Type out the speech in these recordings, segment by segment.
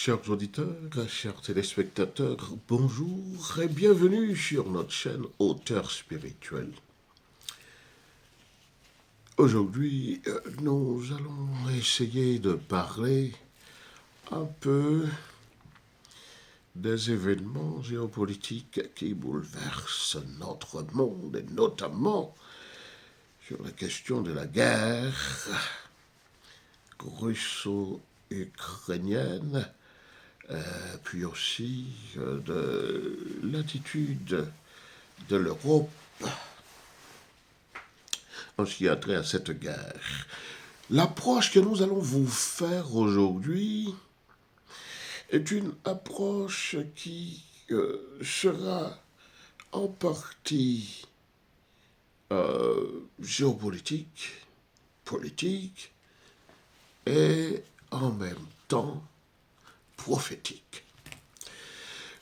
Chers auditeurs, chers téléspectateurs, bonjour et bienvenue sur notre chaîne Auteur spirituel. Aujourd'hui, nous allons essayer de parler un peu des événements géopolitiques qui bouleversent notre monde et notamment sur la question de la guerre russo-ukrainienne, puis aussi de l'attitude de l'Europe en ce qui a trait à cette guerre. L'approche que nous allons vous faire aujourd'hui est une approche qui sera en partie géopolitique, politique et en même temps prophétique.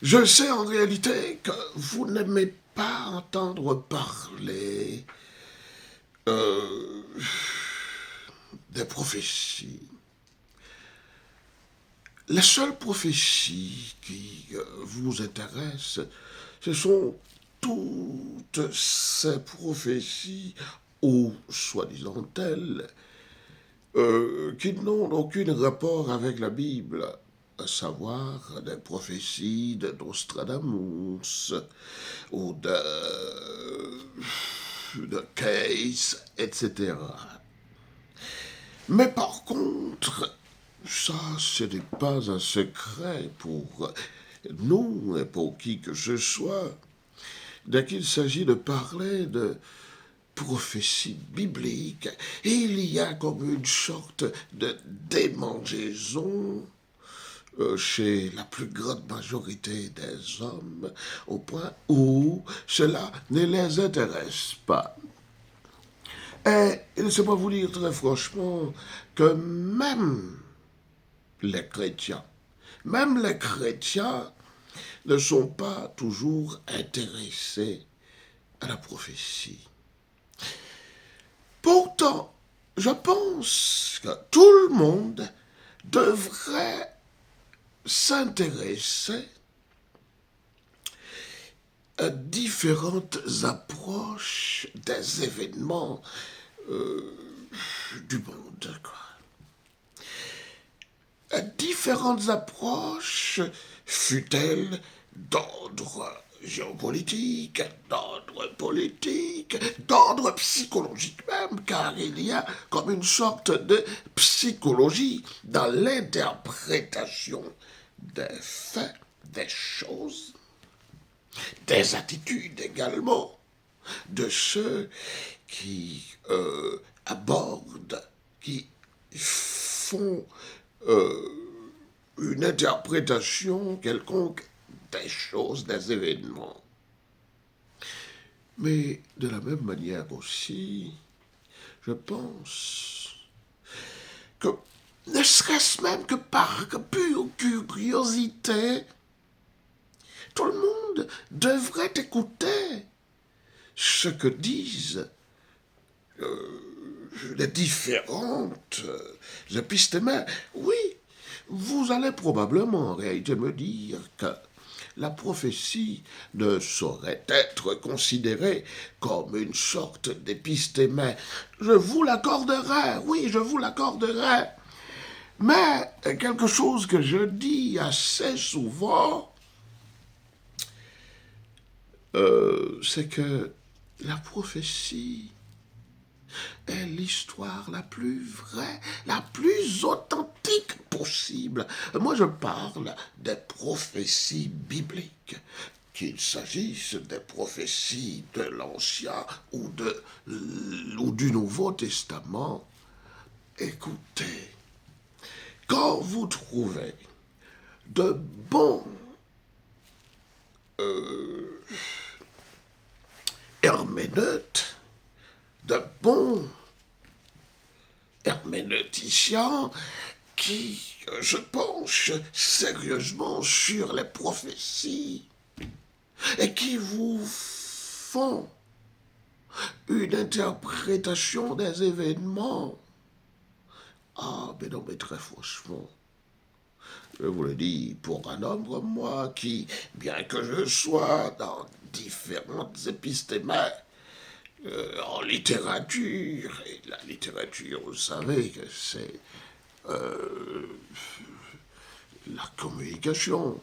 Je sais en réalité que vous n'aimez pas entendre parler des prophéties. Les seules prophéties qui vous intéressent, ce sont toutes ces prophéties, ou soi-disant telles, qui n'ont aucun rapport avec la Bible, à savoir des prophéties de Nostradamus ou de Case, etc. Mais par contre, ça, ce n'est pas un secret pour nous et pour qui que ce soit, dès qu'il s'agit de parler de prophétie biblique, il y a comme une sorte de démangeaison chez la plus grande majorité des hommes, au point où cela ne les intéresse pas. Et laissez-moi vous dire très franchement que même les chrétiens ne sont pas toujours intéressés à la prophétie. Pourtant, je pense que tout le monde devrait s'intéresser à différentes approches des événements du monde, à différentes approches, fut-elle d'ordre géopolitique, d'ordre politique, d'ordre psychologique même, car il y a comme une sorte de psychologie dans l'interprétation des faits, des choses, des attitudes également, de ceux qui abordent, qui font une interprétation quelconque des choses, des événements. Mais de la même manière aussi, je pense que, ne serait-ce même que par pure curiosité, tout le monde devrait écouter ce que disent les différentes épistémères. Oui, vous allez probablement en réalité me dire que la prophétie ne saurait être considérée comme une sorte d'épistémère. Je vous l'accorderai, oui, je vous l'accorderai. Mais quelque chose que je dis assez souvent, c'est que la prophétie est l'histoire la plus vraie, la plus authentique possible. Moi, je parle des prophéties bibliques, qu'il s'agisse des prophéties de l'Ancien ou du Nouveau Testament. Écoutez, quand vous trouvez de bons herméneutes, de bons herméneuticiens qui se penchent sérieusement sur les prophéties et qui vous font une interprétation des événements. Ah, mais non, mais très franchement, je vous le dis, pour un homme comme moi, qui, bien que je sois dans différentes épistémères, en littérature, et la littérature, vous savez que c'est la communication.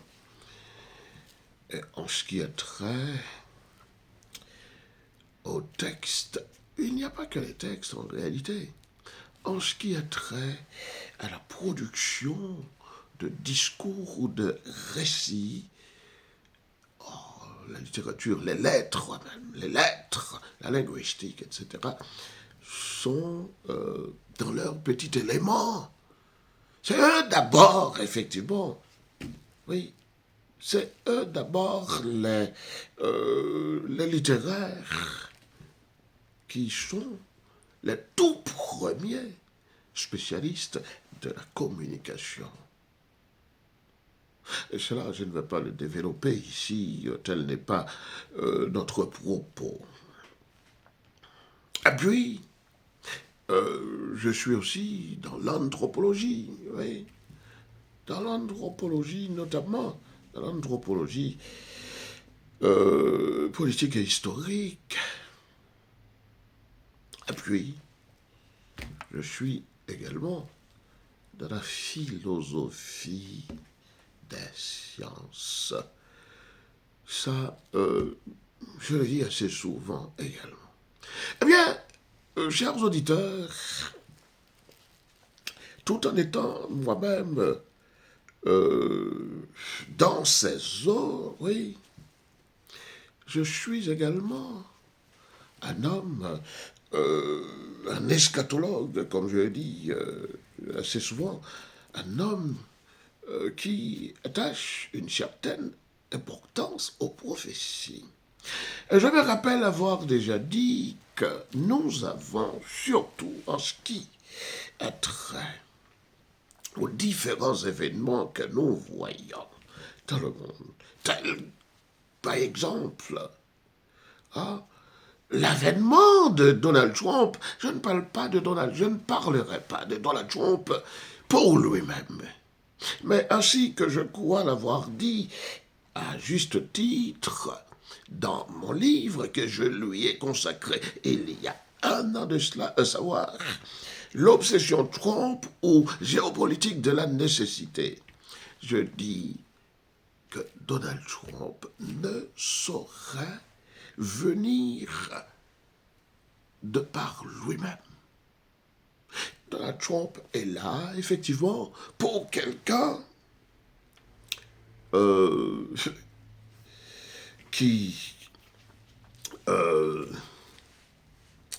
Et en ce qui est trait au texte, il n'y a pas que les textes en réalité. En ce qui a trait à la production de discours ou de récits, la littérature, les lettres même, les lettres, la linguistique, etc., sont dans leur petit élément. C'est eux d'abord, effectivement. Oui, c'est eux d'abord les littéraires qui sont les tout premiers spécialistes de la communication. Et cela, je ne vais pas le développer ici, tel n'est pas notre propos. Et puis, je suis aussi dans l'anthropologie, oui. Dans l'anthropologie notamment, dans l'anthropologie politique et historique. Et puis, je suis également dans la philosophie des sciences. Ça, je le dis assez souvent également. Eh bien, chers auditeurs, tout en étant moi-même dans ces eaux, oui, je suis également un homme, un eschatologue, comme je le dis assez souvent, un homme qui attache une certaine importance aux prophéties. Et je me rappelle avoir déjà dit que nous avons, surtout en ce qui a trait aux différents événements que nous voyons dans le monde, tels par exemple l'avènement de Donald Trump. Je ne parlerai pas de Donald Trump pour lui-même, mais ainsi que je crois l'avoir dit à juste titre dans mon livre que je lui ai consacré il y a un an de cela, à savoir l'obsession Trump ou géopolitique de la nécessité. Je dis que Donald Trump ne saurait venir de par lui-même. Donald Trump est là, effectivement, pour quelqu'un qui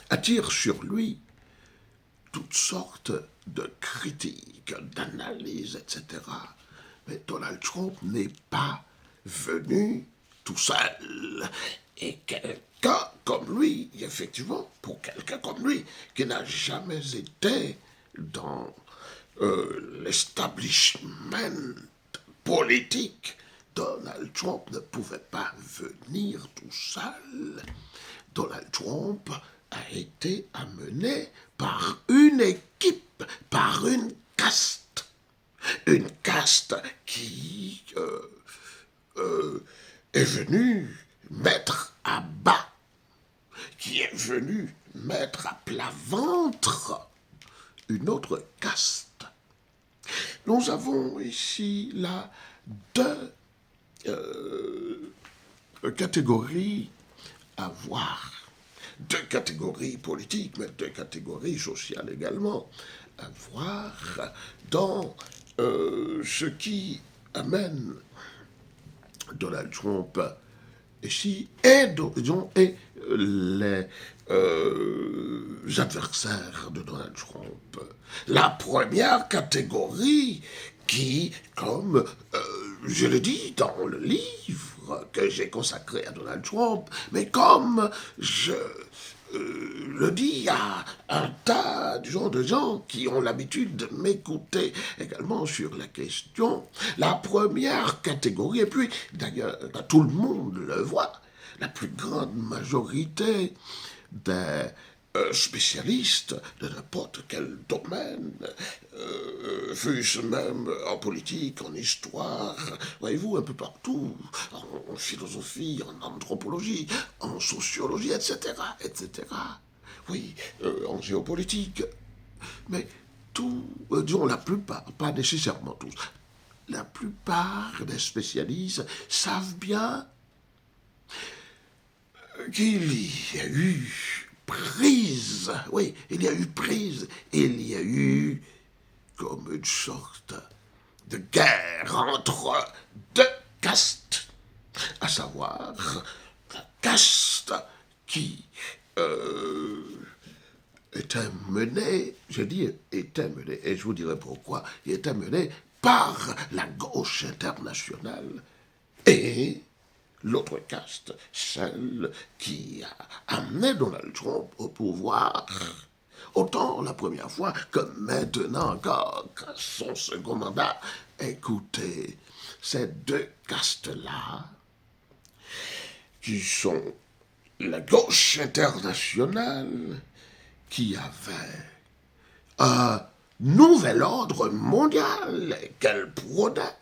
attire sur lui toutes sortes de critiques, d'analyses, etc. Mais Donald Trump n'est pas venu tout seul. Et quelqu'un comme lui, effectivement, pour quelqu'un comme lui, qui n'a jamais été dans l'establishment politique, Donald Trump ne pouvait pas venir tout seul. Donald Trump a été amené par une équipe, par une caste. Une caste qui est venue mettre à bas, qui est venue mettre à plat ventre une autre caste. Nous avons ici là deux catégories à voir. Deux catégories politiques, mais deux catégories sociales également à voir dans ce qui amène Donald Trump ici et les adversaires de Donald Trump. La première catégorie qui, comme je le dis dans le livre que j'ai consacré à Donald Trump, mais comme je le dis à un tas de gens qui ont l'habitude de m'écouter également sur la question, la première catégorie, et puis d'ailleurs tout le monde le voit, la plus grande majorité des spécialistes de n'importe quel domaine, fût-ce même en politique, en histoire, voyez-vous, un peu partout, en philosophie, en anthropologie, en sociologie, etc., etc. Oui, en géopolitique. Mais tout, disons la plupart, pas nécessairement tous, la plupart des spécialistes savent bien qu'il y a eu prise, oui, il y a eu prise, il y a eu comme une sorte de guerre entre deux castes, à savoir la caste qui était menée, je dis était menée, et je vous dirai pourquoi, il était menée par la gauche internationale et l'autre caste, celle qui a amené Donald Trump au pouvoir, autant la première fois que maintenant encore, son second mandat. Écoutez, ces deux castes-là, qui sont la gauche internationale, qui avait un nouvel ordre mondial qu'elle prônait,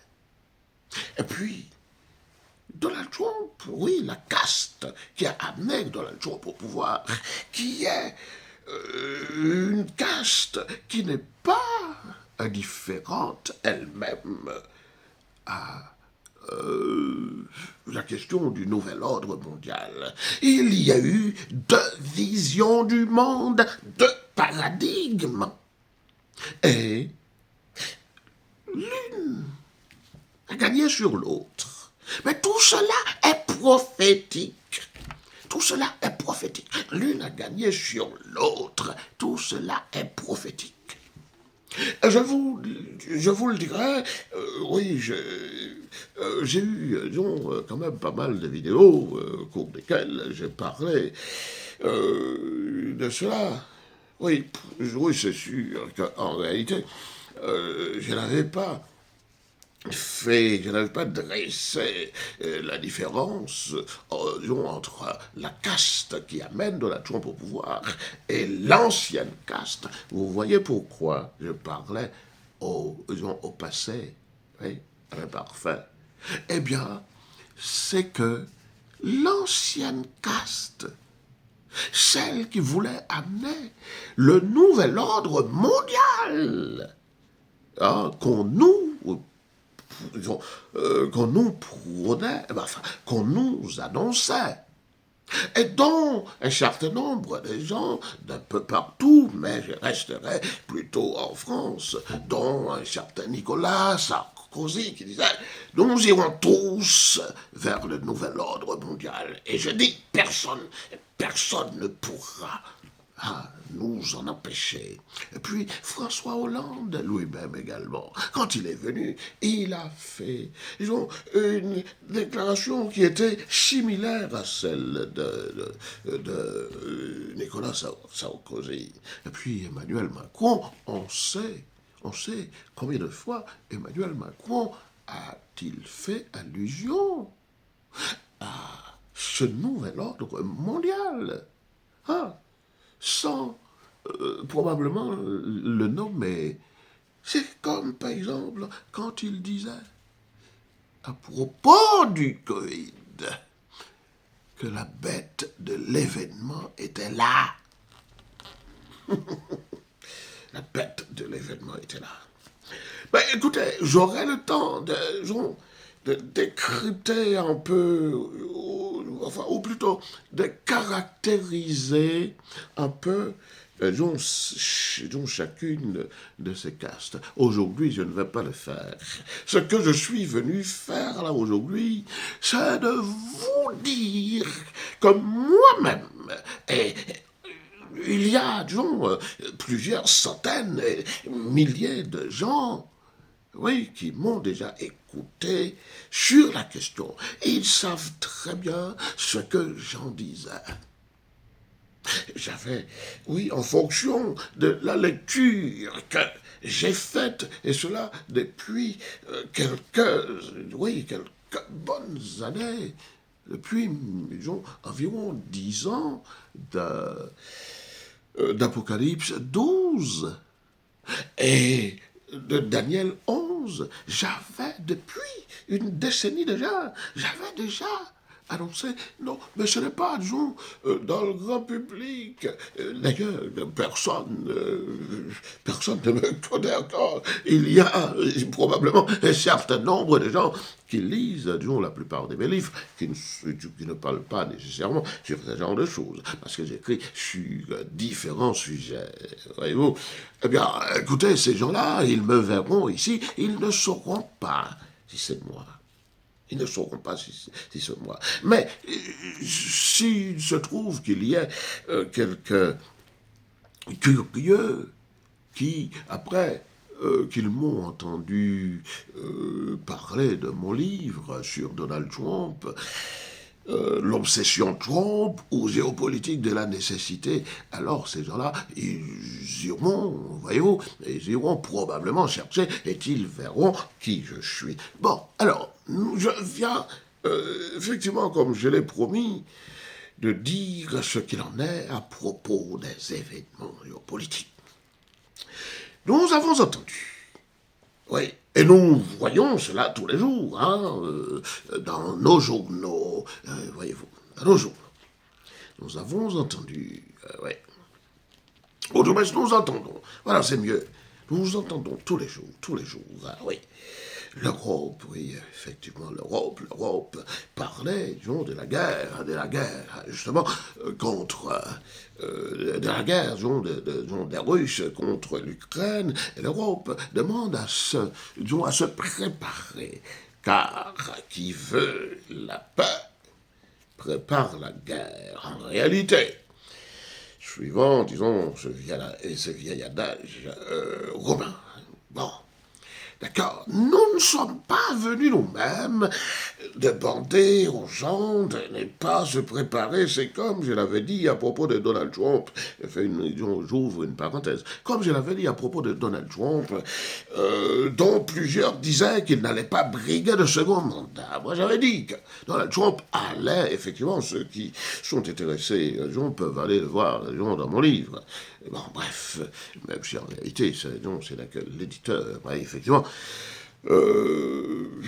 et puis Donald Trump, oui, la caste qui a amené Donald Trump au pouvoir, qui est une caste qui n'est pas indifférente elle-même à la question du nouvel ordre mondial. Il y a eu deux visions du monde, deux paradigmes. Et l'une a gagné sur l'autre. Mais tout cela est prophétique. Tout cela est prophétique. L'une a gagné sur l'autre. Tout cela est prophétique. Je vous le dirai, oui, j'ai eu, disons, quand même pas mal de vidéos au cours desquelles j'ai parlé de cela. Oui, oui, c'est sûr qu'en réalité, je n'avais pas je n'avais pas dressé la différence disons, entre la caste qui amène Donald Trump au pouvoir et l'ancienne caste. Vous voyez pourquoi je parlais disons, au passé, oui, imparfait. Eh bien, c'est que l'ancienne caste, celle qui voulait amener le nouvel ordre mondial, hein, qu'on nous prônait, enfin, qu'on nous annonçait, et dont un certain nombre de gens d'un peu partout, mais je resterai plutôt en France, dont un certain Nicolas Sarkozy qui disait « Nous irons tous vers le nouvel ordre mondial. » Et je dis « personne ne pourra nous en empêcher. » Et puis François Hollande lui-même également, quand il est venu, il a fait disons, une déclaration qui était similaire à celle de Nicolas Sarkozy. Et puis Emmanuel Macron, on sait combien de fois Emmanuel Macron a-t-il fait allusion à ce nouvel ordre mondial, hein, sans probablement le nommer. C'est comme, par exemple, quand il disait, à propos du Covid, que la bête de l'événement était là. La bête de l'événement était là. Ben, écoutez, j'aurai le temps de décrypter un peu, ou plutôt de caractériser un peu dont chacune de ces castes. Aujourd'hui, je ne vais pas le faire. Ce que je suis venu faire là aujourd'hui, c'est de vous dire que moi-même, et il y a, disons, plusieurs centaines, milliers de gens, oui, qui m'ont déjà écouté sur la question. Et ils savent très bien ce que j'en disais. J'avais, oui, en fonction de la lecture que j'ai faite, et cela depuis quelques bonnes années, depuis, disons, environ 10 ans, d'Apocalypse 12 et de Daniel 11, j'avais depuis une décennie déjà, j'avais déjà annoncé, non, mais ce n'est pas, disons, dans le grand public. D'ailleurs, personne ne me connaît encore. Il y a probablement un certain nombre de gens qui lisent, disons, la plupart de mes livres, qui ne parlent pas nécessairement sur ce genre de choses, parce que j'écris sur différents sujets, voyez-vous. Eh bien, écoutez, ces gens-là, ils me verront ici, ils ne sauront pas si c'est moi. Ils ne sauront pas si c'est moi. Mais s'il se trouve qu'il y ait quelques curieux qui, après qu'ils m'ont entendu parler de mon livre sur Donald Trump, l'obsession Trump ou géopolitique de la nécessité, alors ces gens-là, ils iront, voyez-vous, ils iront probablement chercher et ils verront qui je suis. Bon, alors, je viens, effectivement, comme je l'ai promis, de dire ce qu'il en est à propos des événements géopolitiques. Nous avons entendu, oui, et nous voyons cela tous les jours, hein, dans nos journaux, voyez-vous, dans nos journaux. Nous avons entendu, oui, ou du moins nous entendons, voilà, c'est mieux, nous entendons tous les jours, hein, oui. L'Europe, oui, effectivement, l'Europe parlait, disons, de la guerre, justement, contre, de la guerre, disons, des Russes contre l'Ukraine, et l'Europe demande à se préparer, car qui veut la paix prépare la guerre, en réalité. Suivant, disons, ce vieil adage romain. Bon. D'accord. Nous ne sommes pas venus nous-mêmes demander aux gens de ne pas se préparer. C'est comme je l'avais dit à propos de Donald Trump. J'ouvre une parenthèse. Comme je l'avais dit à propos de Donald Trump, dont plusieurs disaient qu'il n'allait pas briguer de second mandat. Moi, j'avais dit que Donald Trump allait, effectivement, ceux qui sont intéressés, peuvent aller le voir dans mon livre. Bon, bref, même si en réalité, c'est là que l'éditeur, effectivement,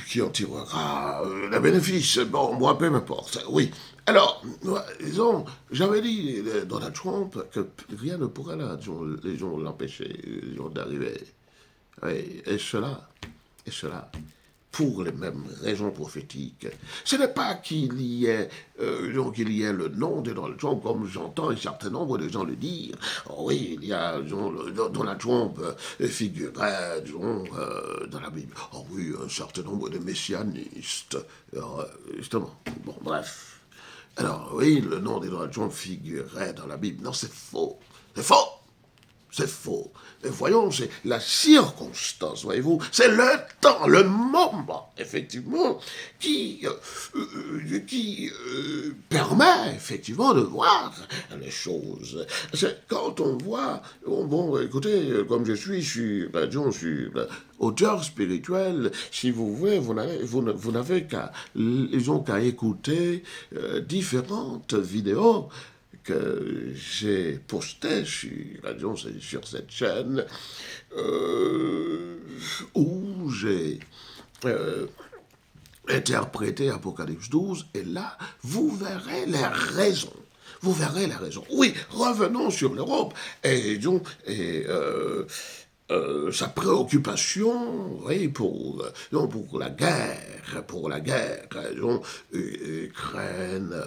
qui en tirera le bénéfice. Bon, moi, peu m'importe. Oui. Alors, disons, j'avais dit Donald Trump que rien ne pourrait là, les gens l'empêcher d'arriver. Oui, et cela, pour les mêmes raisons prophétiques. Ce n'est pas qu'il y ait le nom de Donald Trump, comme j'entends un certain nombre de gens le dire. Oh oui, il y a, Donald Trump figurait, dans la Bible. Oh oui, un certain nombre de messianistes. Justement, bon, bref. Alors, oui, le nom de Donald Trump figurait dans la Bible. Non, c'est faux. C'est faux. C'est faux. Mais voyons, c'est la circonstance, voyez-vous, c'est le temps, le moment, effectivement, qui permet, effectivement, de voir les choses. C'est quand on voit, bon, écoutez, comme je suis auteur spirituel, si vous voulez, vous n'avez qu'à écouter différentes vidéos que j'ai posté sur cette chaîne où j'ai interprété Apocalypse 12, et là, vous verrez les raisons. Vous verrez les raisons. Oui, revenons sur l'Europe sa préoccupation, oui, pour la guerre, Ukraine,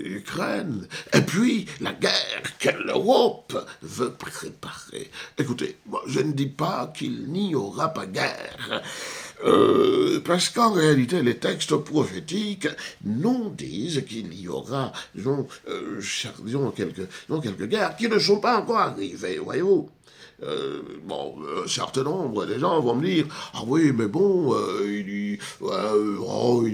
Ukraine, et puis la guerre que l'Europe veut préparer. Écoutez, moi, je ne dis pas qu'il n'y aura pas guerre. Parce qu'en réalité, les textes prophétiques nous disent qu'il y aura, quelques guerres qui ne sont pas encore arrivées, voyez-vous. Un certain nombre des gens vont me dire ah oui mais bon il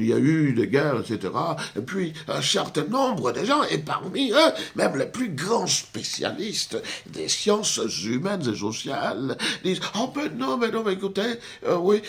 y a eu des guerres etc. Et puis un certain nombre des gens et parmi eux même les plus grands spécialistes des sciences humaines et sociales disent oh mais non mais écoutez oui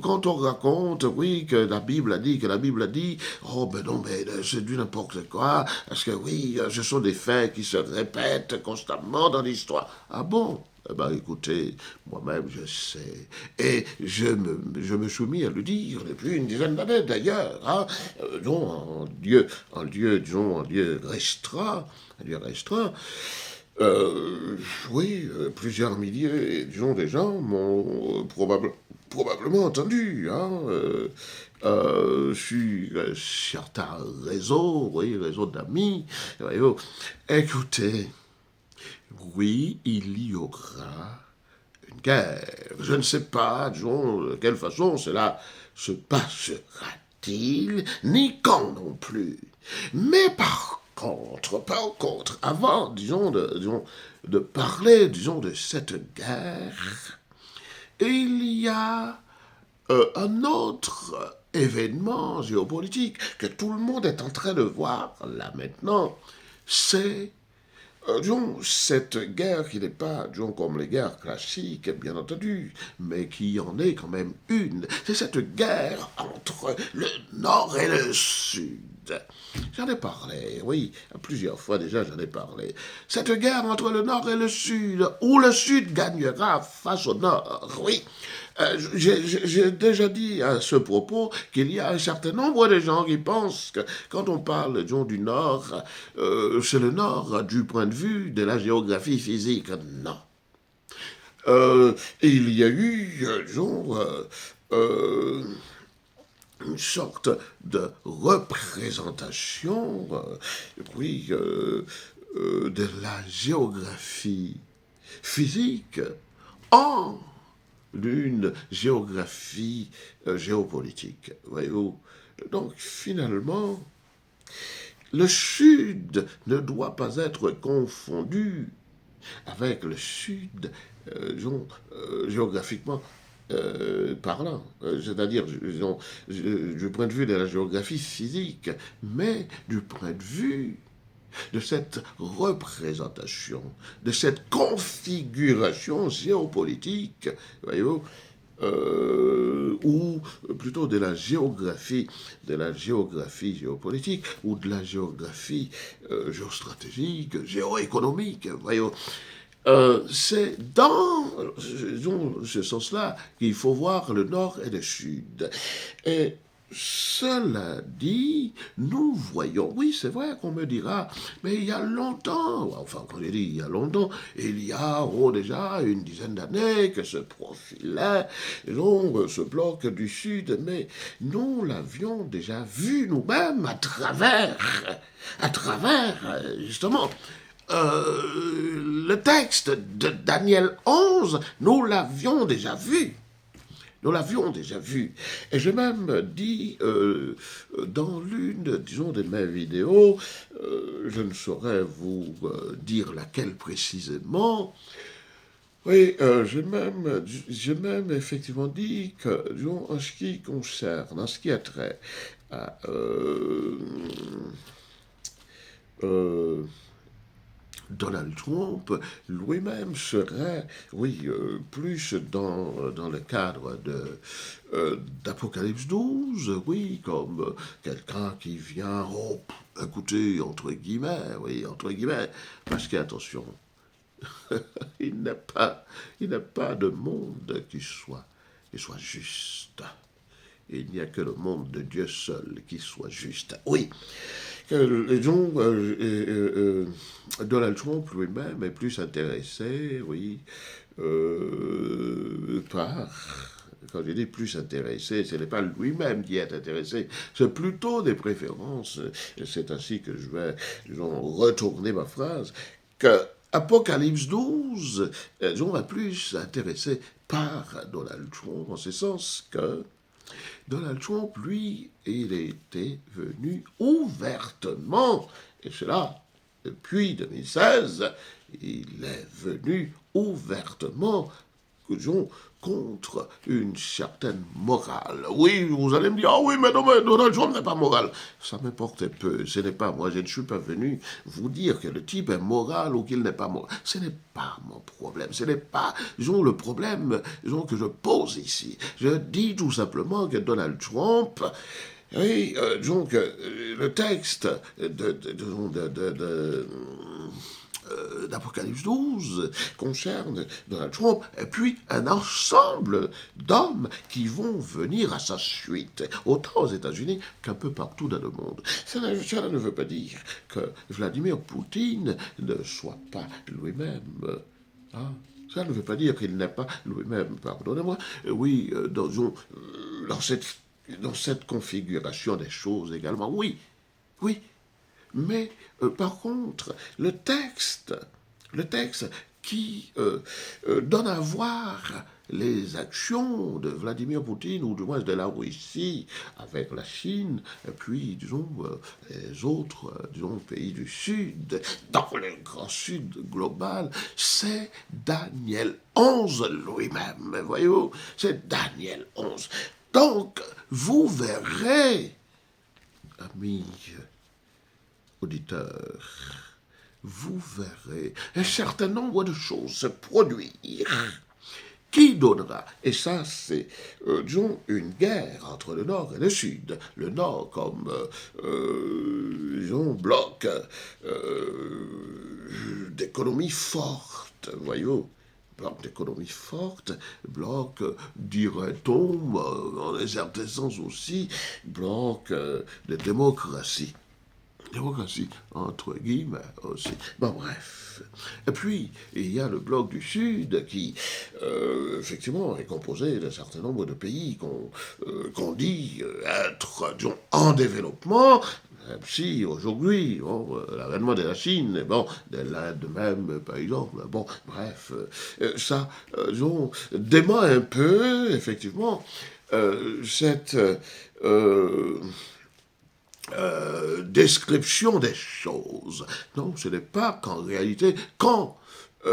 quand on raconte oui que la Bible a dit oh ben non mais c'est du n'importe quoi parce que oui ce sont des faits qui se répètent constamment dans l'histoire. Ah bon? Eh ben, écoutez, moi-même, je sais. Et je me suis mis à le dire depuis une dizaine d'années, d'ailleurs, hein, disons, en lieu restreint, euh, oui, plusieurs milliers, disons, des gens m'ont probablement entendu, hein, sur certains réseaux, oui, réseaux d'amis, voyez-vous. Écoutez, oui, il y aura une guerre. Je ne sais pas, disons, de quelle façon cela se passera-t-il, ni quand non plus. Mais par contre, avant, disons, de parler, disons, de cette guerre, il y a un autre événement géopolitique que tout le monde est en train de voir là maintenant, c'est disons, cette guerre qui n'est pas, disons, comme les guerres classiques, bien entendu, mais qui en est quand même une. C'est cette guerre entre le Nord et le Sud. J'en ai parlé, oui, plusieurs fois déjà j'en ai parlé. Cette guerre entre le Nord et le Sud, où le Sud gagnera face au Nord, oui. J'ai déjà dit à ce propos qu'il y a un certain nombre de gens qui pensent que quand on parle disons, du Nord, c'est le Nord du point de vue de la géographie physique. Non. Il y a eu, disons, une sorte de représentation, oui, de la géographie physique en d'une géographie géopolitique. Voyez-vous. Donc finalement, le Sud ne doit pas être confondu avec le Sud, géographiquement parlant, c'est-à-dire du point de vue de la géographie physique, mais du point de vue de cette représentation, de cette configuration géopolitique, voyez-vous, ou plutôt de la géographie géopolitique, ou de la géographie géostratégique, géoéconomique, voyez-vous. C'est dans ce sens-là qu'il faut voir le Nord et le Sud. Et cela dit, nous voyons, oui, c'est vrai qu'on me dira, mais il y a longtemps, enfin, quand j'ai dit il y a longtemps, il y a déjà une dizaine d'années que se profilait ce bloc du Sud, mais nous l'avions déjà vu nous-mêmes à travers, justement, le texte de Daniel 11, nous l'avions déjà vu. Nous l'avions déjà vu. Et j'ai même dit dans l'une, disons, de mes vidéos, je ne saurais vous dire laquelle précisément, oui, j'ai même effectivement dit que, disons, en ce qui concerne, en ce qui a trait à Donald Trump lui-même serait, oui, plus dans le cadre d'Apocalypse 12, oui, comme quelqu'un qui vient, oh, écoutez, oui, entre guillemets, parce qu'attention, il n'a pas de monde qui soit juste. Il n'y a que le monde de Dieu seul qui soit juste. Oui, Donald Trump lui-même est plus intéressé, oui, par... Quand je dis plus intéressé, ce n'est pas lui-même qui est intéressé, c'est plutôt des préférences, et c'est ainsi que je vais, disons, retourner ma phrase, que Apocalypse 12, on est plus intéressé par Donald Trump, en ce sens que Donald Trump, lui, il était venu ouvertement, et cela depuis 2016, il est venu ouvertement, disons, contre une certaine morale. Oui, vous allez me dire, ah oui, mais non, mais Donald Trump n'est pas moral. Ça m'importe peu, ce n'est pas moi, je ne suis pas venu vous dire que le type est moral ou qu'il n'est pas moral. Ce n'est pas mon problème, ce n'est pas, disons, le problème, disons, que je pose ici. Je dis tout simplement que Donald Trump, oui, disons que le texte d'Apocalypse 12 concerne Donald Trump, et puis un ensemble d'hommes qui vont venir à sa suite, autant aux États-Unis qu'un peu partout dans le monde. Cela ne veut pas dire que Vladimir Poutine ne soit pas lui-même. Hein? Ça ne veut pas dire qu'il n'est pas lui-même, pardonnez-moi. Oui, dans cette configuration des choses également, oui, oui. Mais par contre, le texte qui donne à voir les actions de Vladimir Poutine, ou du moins de la Russie, avec la Chine, et puis, disons, les autres, disons, pays du Sud, dans le grand Sud global, c'est Daniel 11 lui-même, voyez-vous, c'est Daniel 11. Donc, vous verrez, amis auditeurs, vous verrez un certain nombre de choses se produire qui donnera, et ça c'est, disons, une guerre entre le Nord et le Sud. Le Nord comme, disons, bloc d'économie forte, voyez-vous. Bloc d'économie forte, bloc, dirait-on, en un certain sens aussi, bloc de démocratie. Démocratie, entre guillemets aussi. Bon, bref. Et puis, il y a le bloc du Sud qui, effectivement, est composé d'un certain nombre de pays qu'on dit être, disons, en développement, même si aujourd'hui, bon, l'avènement de la Chine, bon, de l'Inde même, par exemple, bon, bref, ça, disons, dément un peu, effectivement, cette description des choses. Non, ce n'est pas qu'en réalité, quand,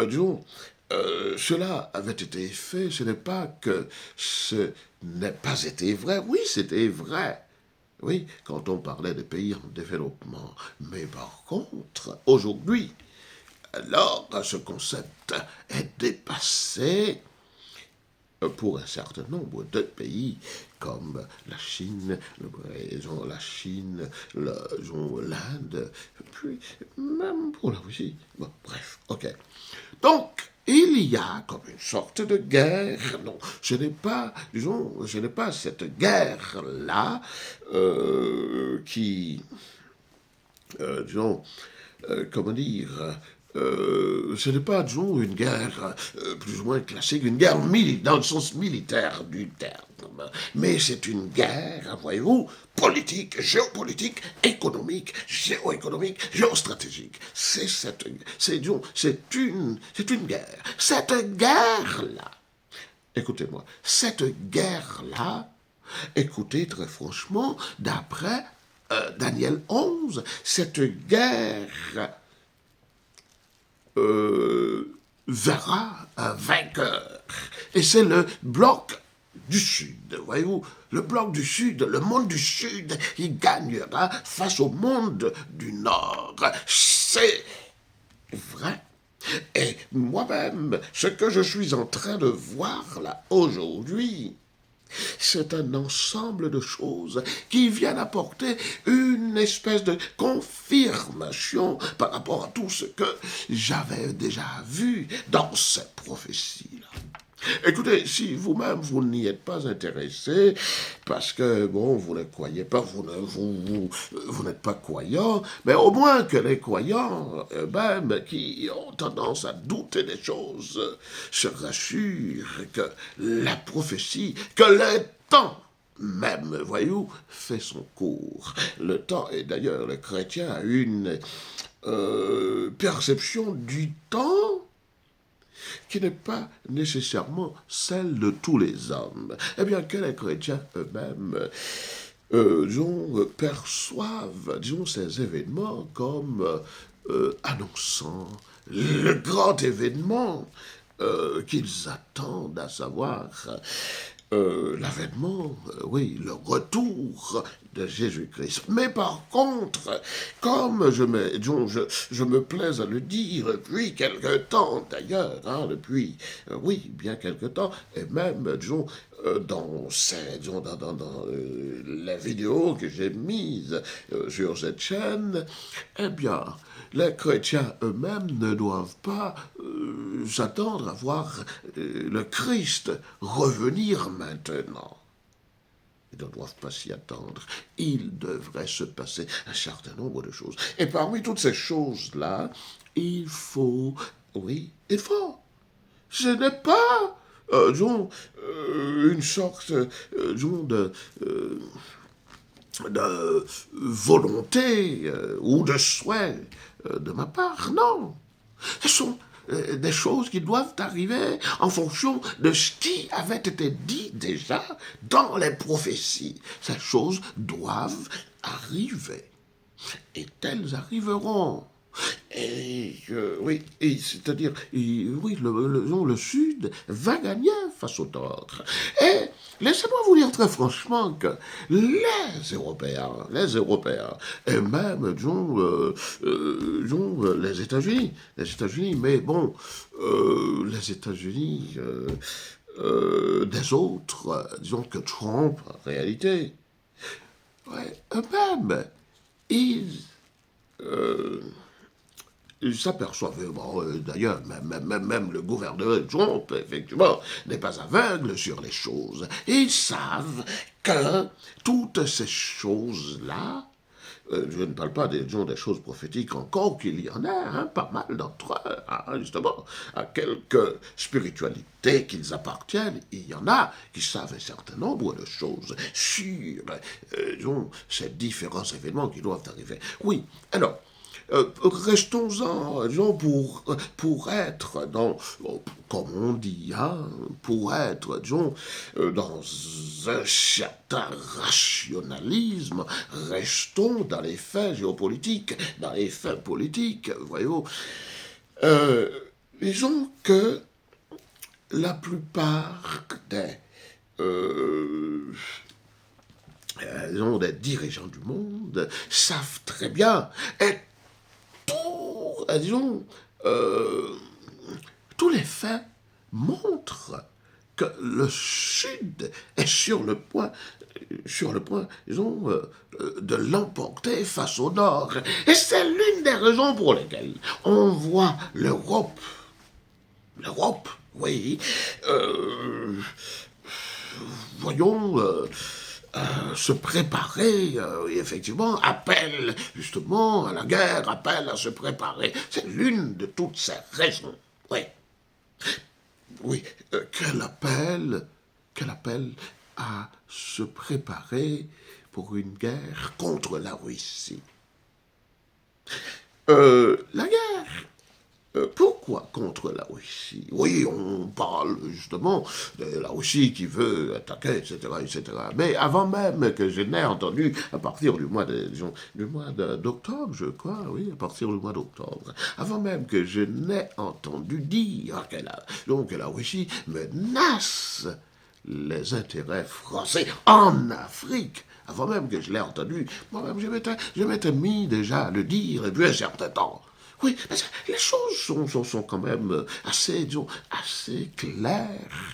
disons, cela avait été fait, ce n'est pas que ce n'ait pas été vrai. Oui, c'était vrai. Oui, quand on parlait de pays en développement. Mais par contre, aujourd'hui, alors ce concept est dépassé pour un certain nombre de pays comme la Chine, la Chine, l'Inde, puis même pour la Russie. Bon, bref, ok. Donc, il y a comme une sorte de guerre. Non, ce n'est pas, disons, ce n'est pas cette guerre-là qui, disons, comment dire, ce n'est pas, disons, une guerre plus ou moins classique, une guerre dans le sens militaire du terme, mais c'est une guerre, voyez-vous, politique, géopolitique, économique, géoéconomique, géostratégique. C'est une guerre. Cette guerre-là, écoutez-moi, cette guerre-là, écoutez très franchement, d'après Daniel 11, cette guerre verra un vainqueur. Et c'est le bloc du Sud, voyez-vous. Le bloc du Sud, le monde du Sud, il gagnera face au monde du Nord. C'est vrai. Et moi-même, ce que je suis en train de voir là aujourd'hui, c'est un ensemble de choses qui viennent apporter une espèce de confirmation par rapport à tout ce que j'avais déjà vu dans ces prophéties-là. Écoutez, si vous-même vous n'y êtes pas intéressé, parce que, bon, vous ne croyez pas, vous n'êtes pas croyant, mais au moins que les croyants, même, qui ont tendance à douter des choses, se rassurent que la prophétie, que le temps même, voyez-vous, fait son cours. Le temps, et d'ailleurs, le chrétien a une perception du temps qui n'est pas nécessairement celle de tous les hommes. Eh bien, que les chrétiens eux-mêmes, perçoivent, disons, ces événements comme annonçant le grand événement qu'ils attendent, à savoir l'avènement, oui, le retour de Jésus-Christ. Mais par contre, comme je me plais à le dire depuis quelque temps d'ailleurs, hein, depuis, oui, bien quelque temps, et même, dans la vidéo que j'ai mise sur cette chaîne, eh bien, les chrétiens eux-mêmes ne doivent pas s'attendre à voir le Christ revenir maintenant. Ils ne doivent pas s'y attendre. Il devrait se passer un certain nombre de choses. Et parmi toutes ces choses-là, il faut, oui, il faut. Ce n'est pas, une sorte, de volonté ou de souhait de ma part, non. Ce sont des choses qui doivent arriver en fonction de ce qui avait été dit déjà dans les prophéties. Ces choses doivent arriver. Et elles arriveront. Et oui, c'est-à-dire, oui, le Sud va gagner face au Nord. Et laissez-moi vous dire très franchement que les Européens, et même, les États-Unis, mais bon, les États-Unis des autres, disons que Trump, en réalité, ouais, eux-mêmes, ils s'aperçoivent, bon, d'ailleurs, même le gouverneur Trump, effectivement, n'est pas aveugle sur les choses. Ils savent que toutes ces choses-là, je ne parle pas des choses prophétiques encore qu'il y en a, hein, pas mal d'entre eux, hein, justement, à quelques spiritualités qu'ils appartiennent, il y en a qui savent un certain nombre de choses sur ces différents événements qui doivent arriver. Oui, alors, restons-en, pour être dans, comme on dit, hein, pour être, dans un certain rationalisme, restons dans les faits géopolitiques, dans les faits politiques, voyez-vous. Disons que la plupart des dirigeants du monde savent très bien, et tous les faits montrent que le Sud est sur le point, de l'emporter face au Nord. Et c'est l'une des raisons pour lesquelles on voit l'Europe, oui, voyons, se préparer, effectivement, appelle justement à la guerre, appelle à se préparer. C'est l'une de toutes ces raisons. Oui. Oui, qu'elle appelle à se préparer pour une guerre contre la Russie. La guerre. Pourquoi contre la Russie? Oui, on parle justement de la Russie qui veut attaquer, etc., etc. Mais avant même que je n'ai entendu, à partir du mois d'octobre, je crois, oui, à partir du mois d'octobre, avant même que je n'ai entendu dire que la Russie menace les intérêts français en Afrique, avant même que je l'ai entendu, moi-même je m'étais mis déjà à le dire depuis un certain temps. Oui, parce que les choses sont quand même assez claires,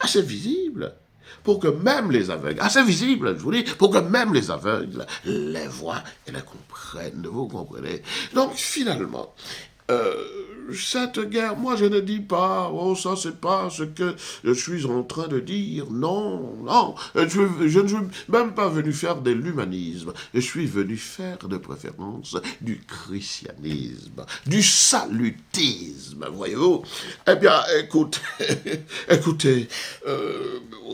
assez visibles, pour que même les aveugles, assez visibles, je vous dis, pour que même les aveugles les voient et les comprennent, vous comprenez. Donc finalement, cette guerre, moi je ne dis pas, oh ça c'est pas ce que je suis en train de dire, non, je ne suis même pas venu faire de l'humanisme, je suis venu faire de préférence du christianisme, du salutisme, voyez-vous. Eh bien, écoutez,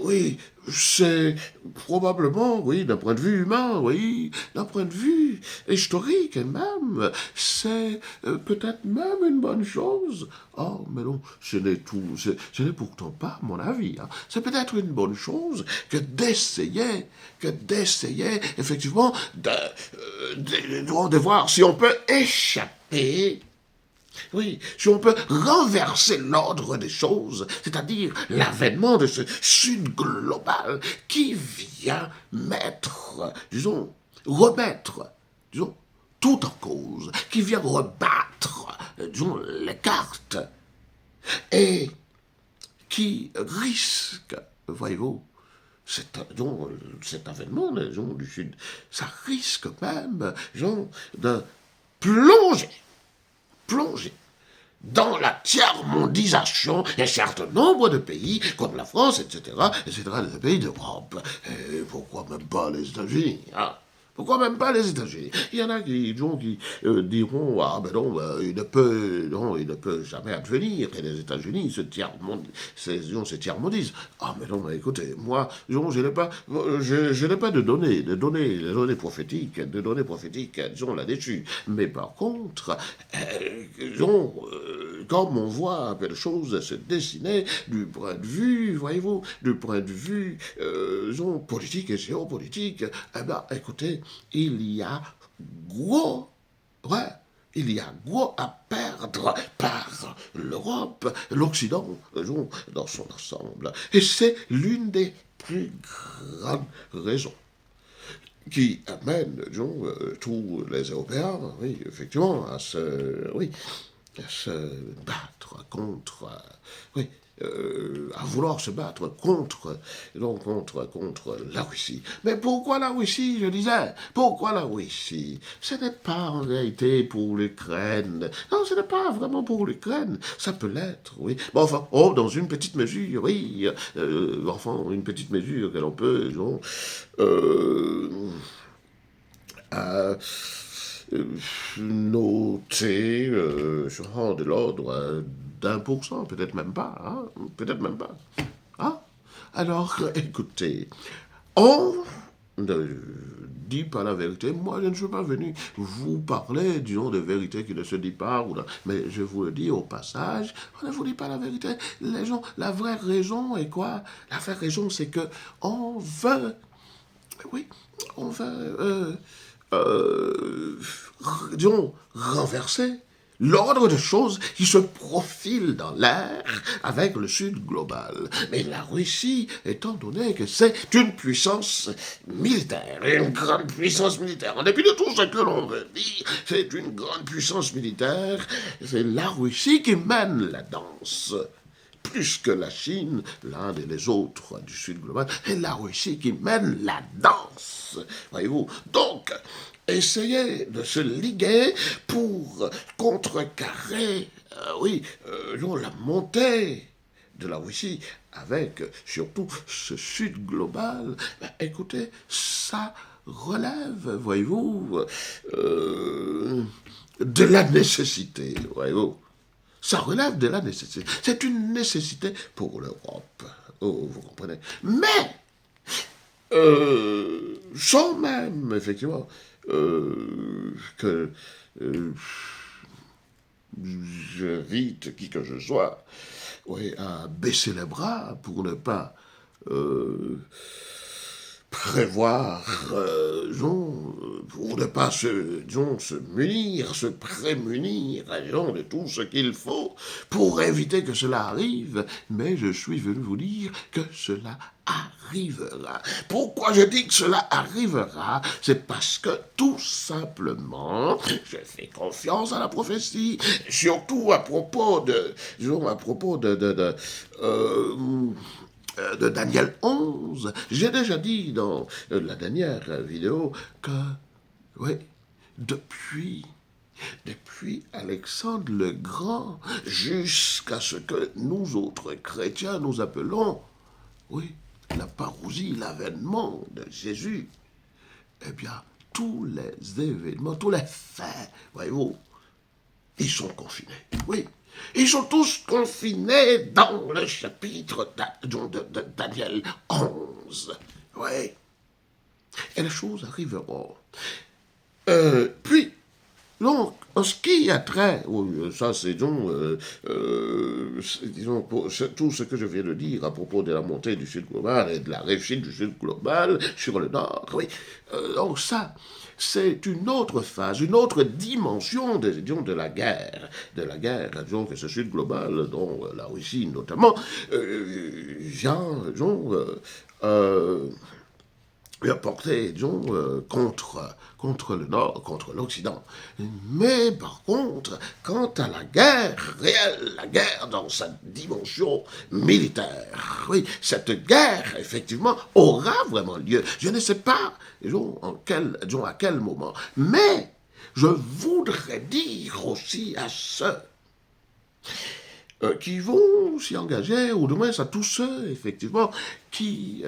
oui, c'est probablement, oui, d'un point de vue humain, oui, d'un point de vue historique et même, c'est peut-être même une bonne chose. Oh, mais non, ce n'est pourtant pas mon avis. Hein. C'est peut-être une bonne chose que d'essayer, effectivement, de voir si on peut échapper Oui, si on peut renverser l'ordre des choses, c'est-à-dire l'avènement de ce Sud global qui vient mettre, disons, remettre, disons, tout en cause, qui vient rebattre, disons, les cartes, et qui risque, voyez-vous, cet avènement disons, du Sud, ça risque même disons, de plonger dans la tiers-mondisation d'un certain nombre de pays, comme la France, etc., des pays d'Europe. Et pourquoi même pas les États-Unis hein? Pourquoi même pas les États-Unis? Il y en a qui diront ah ben non, il ne peut jamais advenir que les États-Unis se tiers-mondisent. Ah mais non, mais écoutez, moi, je n'ai pas de données prophétiques, disons là-dessus. Mais par contre, comme on voit un peu de choses se dessiner du point de vue, voyez-vous, du point de vue, politique et géopolitique, eh ben, écoutez, il y a gros, ouais, il y a gros à perdre par l'Europe, l'Occident, dans son ensemble. Et c'est l'une des plus grandes raisons qui amène, tous les Européens, oui, effectivement, à se battre contre, oui, à vouloir se battre contre la Russie. Mais pourquoi la Russie, je disais? Pourquoi la Russie? Ce n'est pas en réalité pour l'Ukraine. Non, ce n'est pas vraiment pour l'Ukraine. Ça peut l'être, oui. Bon, enfin, dans une petite mesure, oui. Une petite mesure que l'on peut, disons, à noter genre de l'ordre d'1%, peut-être même pas, hein, peut-être même pas. Hein? Alors, écoutez, on ne dit pas la vérité. Moi, je ne suis pas venu vous parler, disons, de vérité qui ne se dit pas, mais je vous le dis au passage, on ne vous dit pas la vérité. Les gens, la vraie raison est quoi? La vraie raison, c'est que on veut, oui, on veut disons, renverser l'ordre de choses qui se profile dans l'air avec le Sud global. Mais la Russie, étant donné que c'est une puissance militaire, une grande puissance militaire, en dépit de tout ce que l'on veut dire, c'est une grande puissance militaire, c'est la Russie qui mène la danse. Plus que la Chine, l'Inde et les autres du Sud global, et la Russie qui mène la danse. Voyez-vous? Donc, essayez de se liguer pour contrecarrer, la montée de la Russie avec surtout ce Sud global. Ben, écoutez, ça relève, voyez-vous, de la nécessité, voyez-vous. Ça relève de la nécessité. C'est une nécessité pour l'Europe. Oh, vous comprenez? Mais, sans même, effectivement, que j'invite qui que je sois oui, à baisser les bras pour ne pas prévoir, pour ne pas se munir, se prémunir, de tout ce qu'il faut pour éviter que cela arrive. Mais je suis venu vous dire que cela arrivera. Pourquoi je dis que cela arrivera? C'est parce que tout simplement, je fais confiance à la prophétie, surtout à propos de Daniel 11. J'ai déjà dit dans la dernière vidéo que, oui, depuis Alexandre le Grand jusqu'à ce que nous autres chrétiens nous appelons, oui, la parousie, l'avènement de Jésus, eh bien, tous les événements, tous les faits, voyez-vous, ils sont confinés. Oui, ils sont tous confinés dans le chapitre de Daniel 11. Oui. Et les choses arriveront. Puis, donc, En ce qui a trait, ça c'est disons tout ce que je viens de dire à propos de la montée du Sud global et de la réussite du Sud global sur le Nord, oui, donc ça, c'est une autre phase, une autre dimension de la guerre, disons, que ce Sud global, dont la Russie notamment, vient, porté, disons, contre le Nord, contre l'Occident. Mais par contre, quant à la guerre réelle, la guerre dans sa dimension militaire, oui, cette guerre, effectivement, aura vraiment lieu. Je ne sais pas, disons, à quel moment, mais je voudrais dire aussi à ceux qui vont s'y engager, ou du moins à tous ceux, effectivement, qui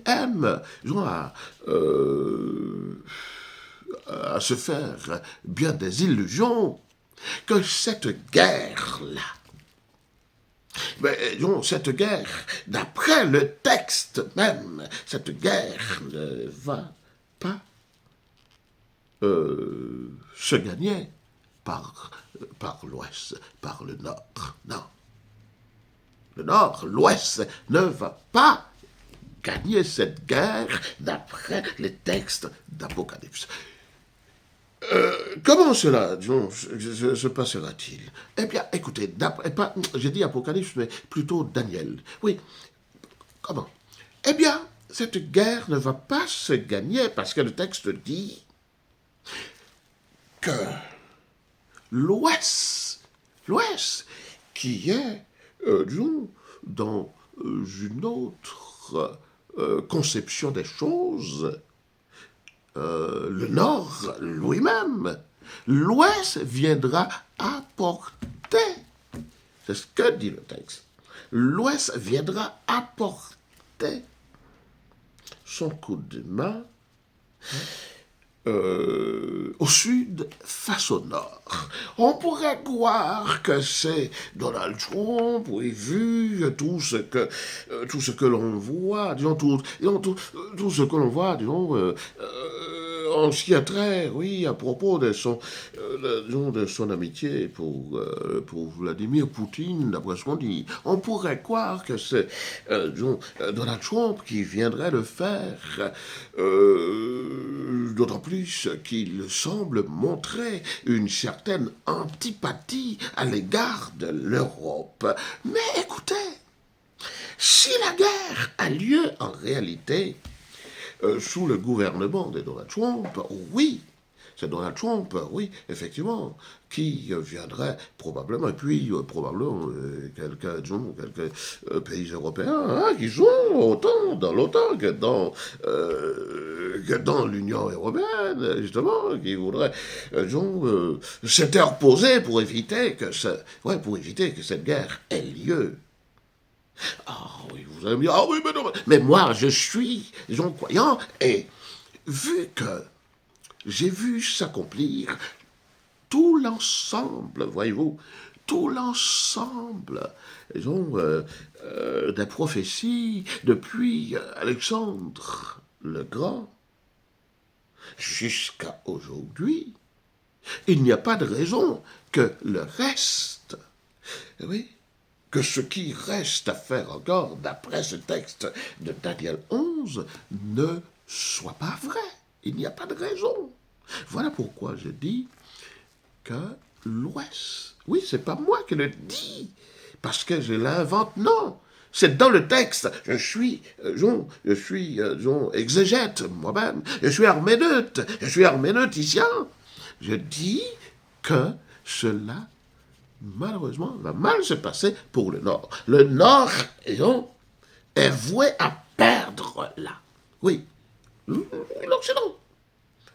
aiment, à se faire bien des illusions, que cette guerre-là, cette guerre, d'après le texte même, cette guerre ne va pas se gagner par l'Ouest, par le Nord. Non. Le Nord, l'Ouest ne va pas gagner cette guerre d'après les textes d'Apocalypse. Comment cela, se passera-t-il? Eh bien, écoutez, j'ai dit Apocalypse, mais plutôt Daniel. Oui, comment? Eh bien, cette guerre ne va pas se gagner parce que le texte dit que l'Ouest, qui est, dans une autre conception des choses, le Nord lui-même, l'Ouest viendra apporter, c'est ce que dit le texte, l'Ouest viendra apporter son coup de main au sud face au nord. On pourrait croire que c'est Donald Trump, oui, vu tout ce que l'on voit, tout ce que l'on voit, en ce qui a trait, oui, à propos de son amitié pour Vladimir Poutine, d'après ce qu'on dit. On pourrait croire que c'est Donald Trump qui viendrait le faire, d'autant plus qu'il semble montrer une certaine antipathie à l'égard de l'Europe. Mais écoutez, si la guerre a lieu en réalité sous le gouvernement de Donald Trump, oui, c'est Donald Trump, oui, effectivement, qui viendrait probablement, et puis probablement quelques pays européens qui sont autant dans l'OTAN que dans l'Union européenne, justement, qui voudraient s'interposer pour éviter que cette guerre ait lieu. Ah oui, vous allez me dire, ah oui, mais non, mais moi, je suis croyant, et vu que j'ai vu s'accomplir tout l'ensemble, voyez-vous, tout l'ensemble, des prophéties depuis Alexandre le Grand jusqu'à aujourd'hui, il n'y a pas de raison que le reste, oui, que ce qui reste à faire encore, d'après ce texte de Daniel 11, ne soit pas vrai. Il n'y a pas de raison. Voilà pourquoi je dis que l'Ouest, oui, c'est pas moi qui le dis, parce que je l'invente, non. C'est dans le texte. Je suis exégète moi-même. Je suis arméneuticien. Je dis que cela malheureusement, va mal se passer pour le Nord. Le Nord, est voué à perdre là. Oui, l'Occident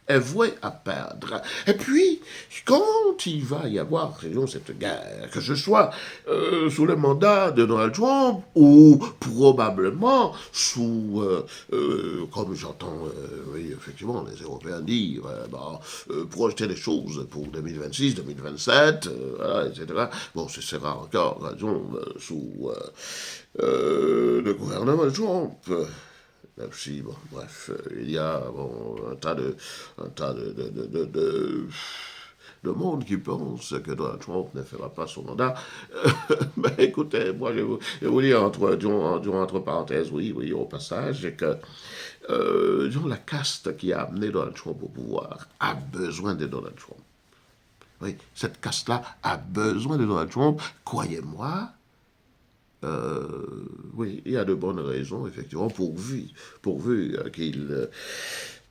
est voué à perdre. Et puis, quand il va y avoir cette guerre, que ce soit sous le mandat de Donald Trump ou probablement sous, comme j'entends, oui, effectivement, les Européens dire, projeter les choses pour 2026, 2027, voilà, etc. Bon, ce sera encore, sous le gouvernement de Trump. même si, bon, bref, il y a bon, un tas de monde qui pense que Donald Trump ne fera pas son mandat. Ben, écoutez, moi, je vous dis entre parenthèses, oui, oui, au passage, que disons, la caste qui a amené Donald Trump au pouvoir a besoin de Donald Trump. Oui, cette caste-là a besoin de Donald Trump, croyez-moi. Oui, il y a de bonnes raisons, effectivement, pourvu qu'il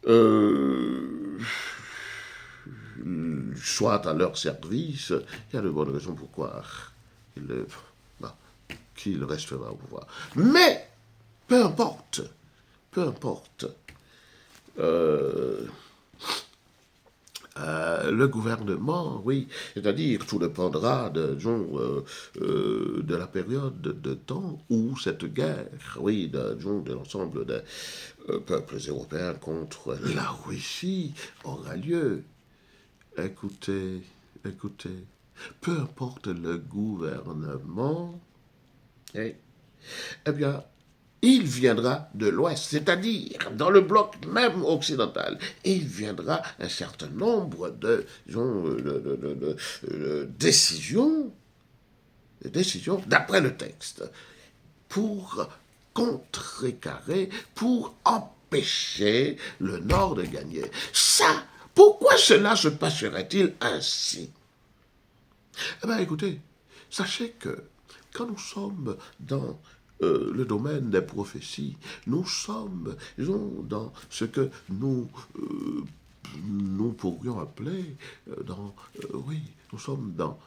euh, soit à leur service. Il y a de bonnes raisons pour croire bah, qu'il restera au pouvoir. Mais, peu importe, peu importe, euh, le gouvernement, oui, c'est-à-dire tout dépendra de la période de temps où cette guerre, oui, de l'ensemble des peuples européens contre la Russie aura lieu. Écoutez, écoutez, peu importe le gouvernement, eh, eh bien, il viendra de l'Ouest, c'est-à-dire dans le bloc même occidental. Il viendra un certain nombre de décisions, d'après le texte, pour contrecarrer, pour empêcher le Nord de gagner. Ça, pourquoi cela se passerait-il ainsi? Eh bien, écoutez, sachez que quand nous sommes dans le domaine des prophéties, nous sommes, disons, dans ce que nous pourrions appeler, oui, nous sommes dans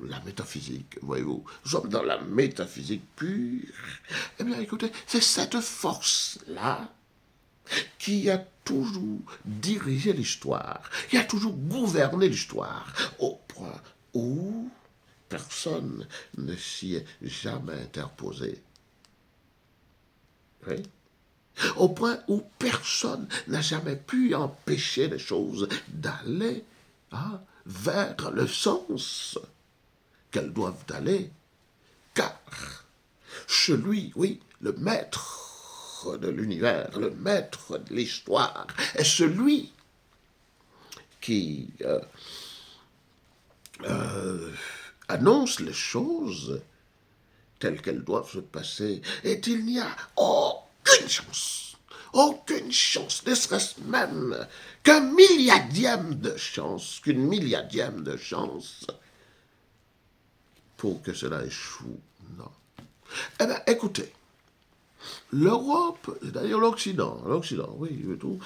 la métaphysique, voyez-vous. Nous sommes dans la métaphysique pure. Eh bien, écoutez, c'est cette force-là qui a toujours dirigé l'histoire, qui a toujours gouverné l'histoire, au point où personne ne s'y est jamais interposé. Oui. Au point où personne n'a jamais pu empêcher les choses d'aller vers le sens qu'elles doivent aller. Car celui, oui, le maître de l'univers, le maître de l'histoire, est celui qui annonce les choses telles qu'elles doivent se passer, et il n'y a aucune chance, ne serait-ce même qu'une milliardième de chance pour que cela échoue. Non. Eh bien, écoutez, l'Europe, c'est-à-dire l'Occident, oui, tout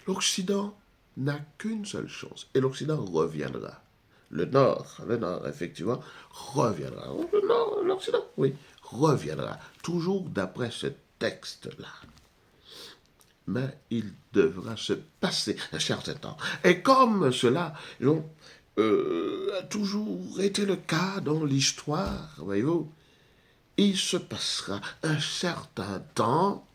l'Occident n'a qu'une seule chance, et l'Occident reviendra. Le Nord, effectivement, reviendra. Le Nord, l'Occident, oui, reviendra. Toujours d'après ce texte-là. Mais il devra se passer un certain temps. Et comme cela a toujours été le cas dans l'histoire, voyez-vous, il se passera un certain temps.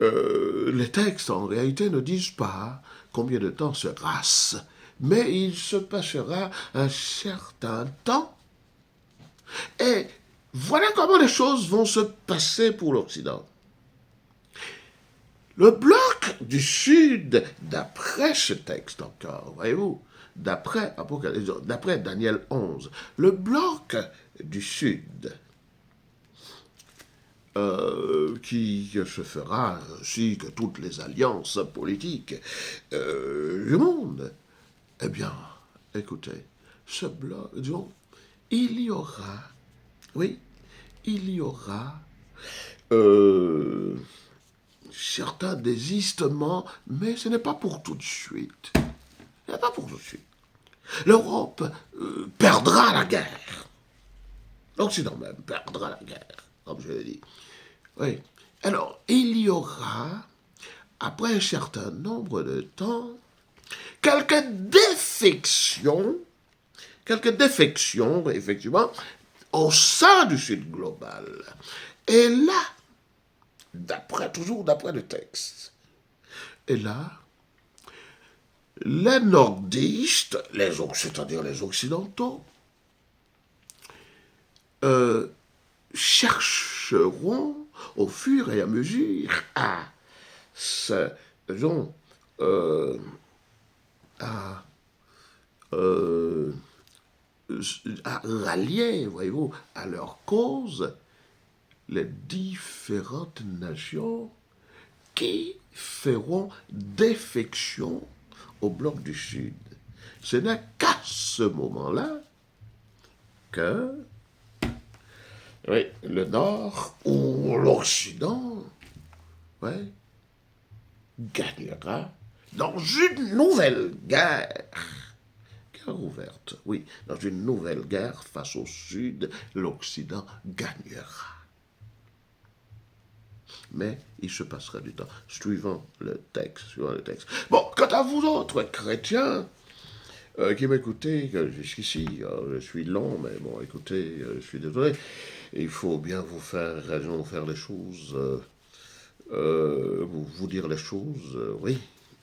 Les textes, en réalité, ne disent pas combien de temps sera-ce, mais il se passera un certain temps. Et voilà comment les choses vont se passer pour l'Occident. Le bloc du Sud, d'après ce texte encore, voyez-vous, d'après Daniel 11, le bloc du Sud, qui se fera ainsi que toutes les alliances politiques du monde, eh bien, écoutez, ce bloc, disons, il y aura, oui, il y aura certains désistements, mais ce n'est pas pour tout de suite. Ce n'est pas pour tout de suite. L'Europe perdra la guerre. L'Occident même perdra la guerre, comme je l'ai dit. Oui. Alors, il y aura, après un certain nombre de temps, quelques défections, effectivement, au sein du Sud global. Et là, toujours d'après le texte, et là, les nordistes, c'est-à-dire les occidentaux, chercheront au fur et à mesure se, disons, à, euh, à rallier, voyez-vous, à leur cause les différentes nations qui feront défection au bloc du Sud. Ce n'est qu'à ce moment-là que oui, le Nord ou l'Occident gagnera dans une nouvelle guerre. Guerre ouverte, oui, dans une nouvelle guerre face au Sud, l'Occident gagnera. Mais il se passera du temps, suivant le texte. Bon, quant à vous autres chrétiens, qui m'écoutez jusqu'ici, je suis long, mais bon, écoutez, je suis désolé, il faut bien vous faire raison, faire les choses, vous dire les choses, oui.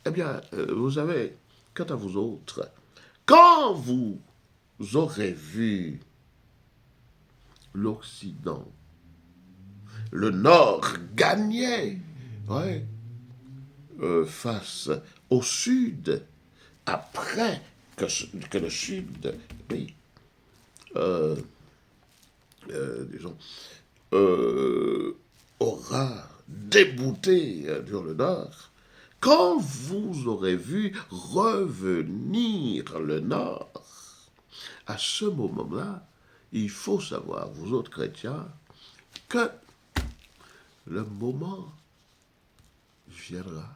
Eh bien, vous savez, quant à vous autres, quand vous aurez vu l'Occident, le Nord gagner, ouais, face au Sud, après que le Sud, oui, euh, disons, aura débouté sur le Nord, quand vous aurez vu revenir le Nord, à ce moment-là, il faut savoir, vous autres chrétiens, que le moment viendra.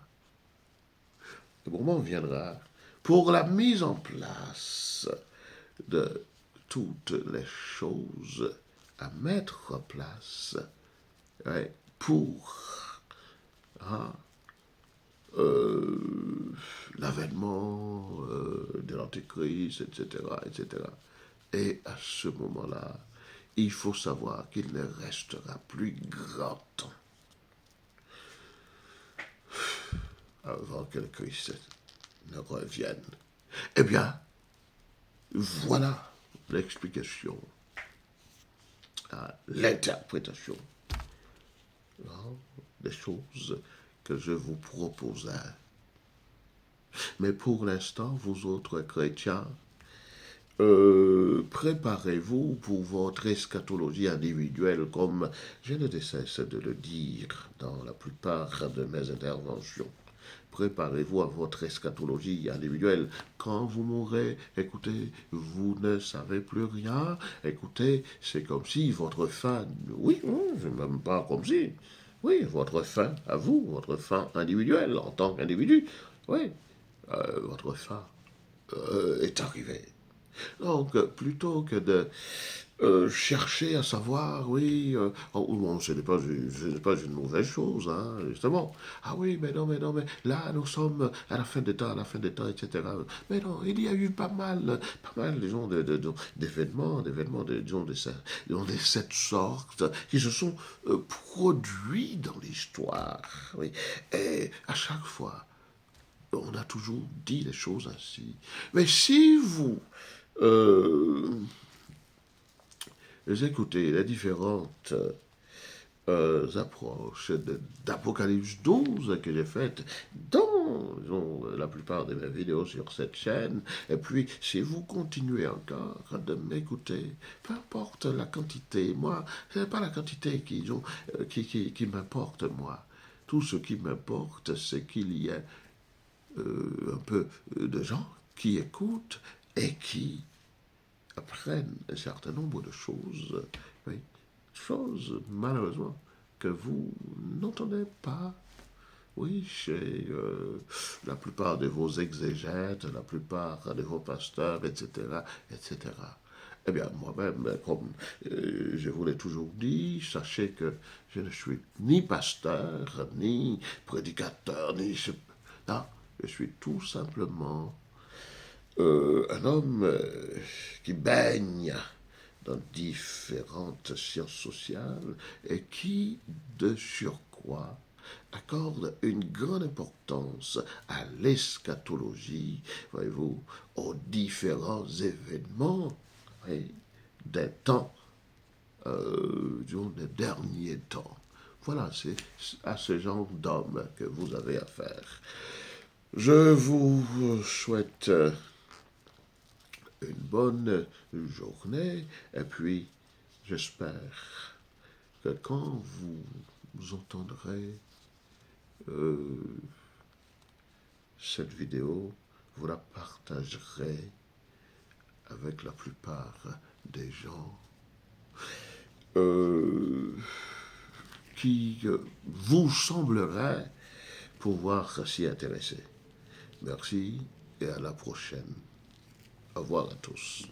Le moment viendra pour la mise en place de toutes les choses à mettre en place pour hein, l'avènement de l'Antéchrist, etc., etc. Et à ce moment-là, il faut savoir qu'il ne restera plus grand temps avant que le Christ ne revienne. Eh bien, voilà l'explication, l'interprétation des choses que je vous proposais. Mais pour l'instant, vous autres chrétiens, préparez-vous pour votre eschatologie individuelle, comme je ne cesse de le dire dans la plupart de mes interventions. Préparez-vous à votre eschatologie individuelle. Quand vous mourrez, écoutez, vous ne savez plus rien. Écoutez, c'est comme si votre fin, oui, même pas comme si, oui, votre fin à vous, votre fin individuelle en tant qu'individu, oui, votre fin est arrivée. Donc, plutôt que de chercher à savoir, oui, bon, ce n'est pas une mauvaise chose, hein, justement. Ah oui, mais non, mais là, nous sommes à la fin des temps, etc. Mais non, il y a eu pas mal, disons, d'événements, disons, de cette sorte, qui se sont produits dans l'histoire, oui. Et à chaque fois, on a toujours dit les choses ainsi. Mais si vous écoutez les différentes approches d'Apocalypse 12 que j'ai faites dans disons, la plupart de mes vidéos sur cette chaîne. Et puis, si vous continuez encore de m'écouter, peu importe la quantité, moi, ce n'est pas la quantité qui m'importe, moi. Tout ce qui m'importe, c'est qu'il y ait un peu de gens qui écoutent et qui apprennent un certain nombre de choses, oui, choses malheureusement que vous n'entendez pas, oui, chez la plupart de vos exégètes, la plupart de vos pasteurs, etc., etc. Eh bien, moi-même, comme je vous l'ai toujours dit, sachez que je ne suis ni pasteur, ni prédicateur, ni... Non, je suis tout simplement un homme qui baigne dans différentes sciences sociales et qui, de surcroît, accorde une grande importance à l'eschatologie, voyez-vous, aux différents événements oui, des temps disons, des derniers temps. Voilà, c'est à ce genre d'homme que vous avez affaire. Je vous souhaite une bonne journée et puis j'espère que quand vous entendrez cette vidéo, vous la partagerez avec la plupart des gens qui vous sembleraient pouvoir s'y intéresser. Merci et à la prochaine. Au revoir à tous.